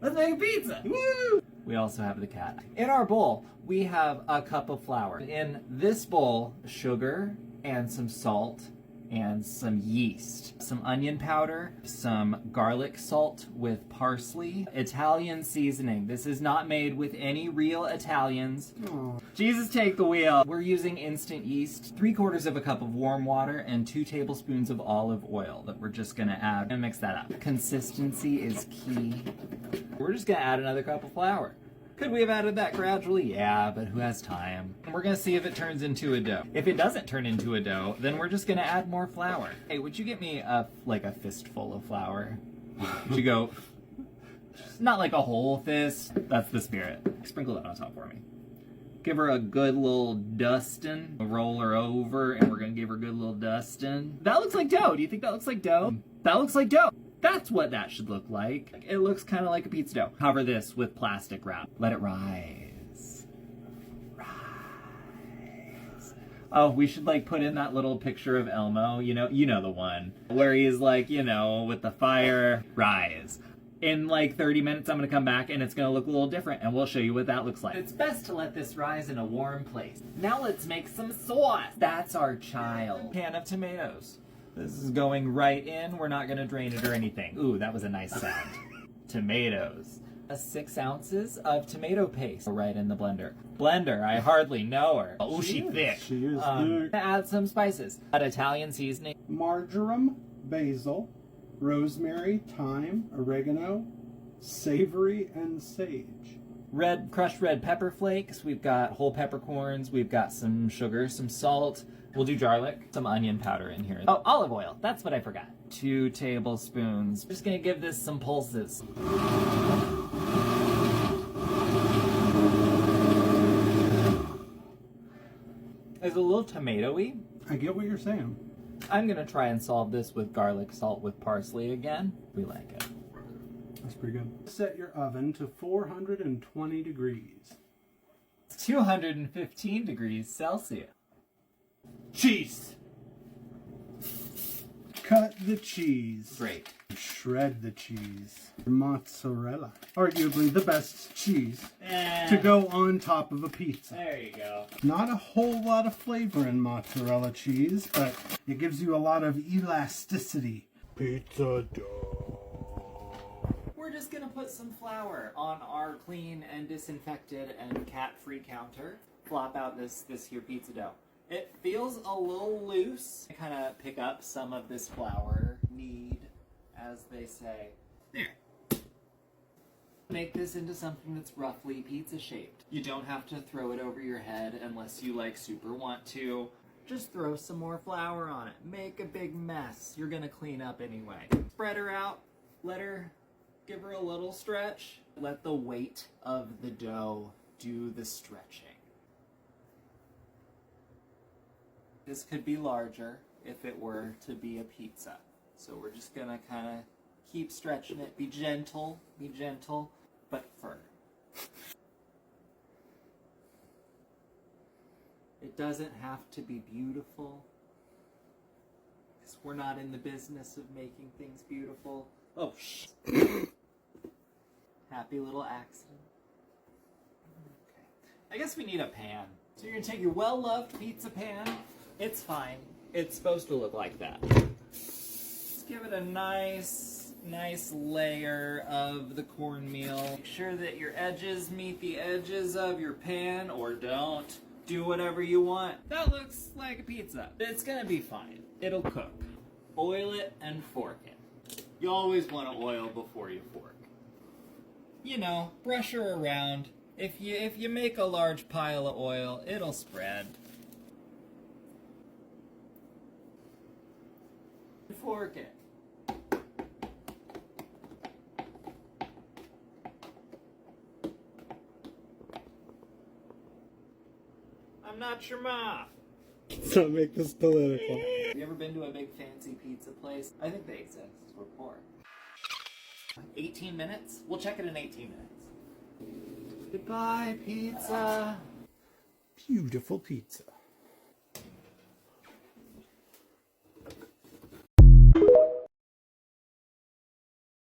Let's make a pizza. Woo! We also have the cat. In our bowl, we have a cup of flour. In this bowl, sugar and some salt and some yeast, some onion powder, some garlic salt with parsley, Italian seasoning. This is not made with any real Italians. Aww. Jesus, take the wheel. We're using instant yeast, 3/4 of a cup of warm water, and 2 tablespoons of olive oil that we're just gonna add and mix that up. Consistency is key. We're just gonna add another cup of flour. Could we have added that gradually? Yeah, but who has time? We're gonna see if it turns into a dough. If it doesn't turn into a dough, then we're just gonna add more flour. Hey, would you get me a fistful of flour? Would you go, not like a whole fist, that's the spirit. Sprinkle that on top for me. Give her a good little dusting. Roll her over, and we're gonna give her a good little dusting. That looks like dough. Do you think that looks like dough? That looks like dough. That's what that should look like. It looks kind of like a pizza dough. Cover this with plastic wrap. Let it rise. Rise. Oh, we should like put in that little picture of Elmo, you know the one, where he's like, with the fire. Rise. In like 30 minutes, I'm gonna come back and it's gonna look a little different, and we'll show you what that looks like. It's best to let this rise in a warm place. Now let's make some sauce. That's our child. Can of tomatoes. This is going right in. We're not gonna drain it or anything. Ooh, that was a nice sound. Tomatoes. 6 ounces of tomato paste right in the blender. Blender, I hardly know her. Oh, she's thick. She is thick. Add some spices. Add Italian seasoning. Marjoram, basil, rosemary, thyme, oregano, savory, and sage. Crushed red pepper flakes. We've got whole peppercorns. We've got some sugar, some salt. We'll do garlic, some onion powder in here. Oh, olive oil. That's what I forgot. 2 tablespoons. Just gonna give this some pulses. It's a little tomatoey. I get what you're saying. I'm gonna try and solve this with garlic salt with parsley again. We like it. That's pretty good. Set your oven to 420 degrees. It's 215 degrees Celsius. Cheese! Cut the cheese. Great. Shred the cheese. Mozzarella. Arguably the best cheese to go on top of a pizza. There you go. Not a whole lot of flavor in mozzarella cheese, but it gives you a lot of elasticity. Pizza dough. We're just gonna put some flour on our clean and disinfected and cat-free counter. Flop out this here pizza dough. It feels a little loose. Kind of pick up some of this flour knead, as they say. There. Make this into something that's roughly pizza shaped. You don't have to throw it over your head unless you super want to. Just throw some more flour on it. Make a big mess. You're gonna clean up anyway. Spread her out. Give her a little stretch. Let the weight of the dough do the stretching. This could be larger if it were to be a pizza. So we're just gonna kind of keep stretching it. Be gentle, but firm. It doesn't have to be beautiful, because we're not in the business of making things beautiful. Oh, shh. Happy little accident. Okay. I guess we need a pan. So you're gonna take your well-loved pizza pan. It's fine. It's supposed to look like that. Just give it a nice layer of the cornmeal. Make sure that your edges meet the edges of your pan, or don't. Do whatever you want. That looks like a pizza. It's gonna be fine. It'll cook. Oil it and fork it. You always want to oil before you fork. Brush her around. If you make a large pile of oil, it'll spread. Fork it. I'm not your mom. Let's not make this political. Have you ever been to a big fancy pizza place? I think they exist. We're poor. 18 minutes? We'll check it in 18 minutes. Goodbye, pizza. Beautiful pizza.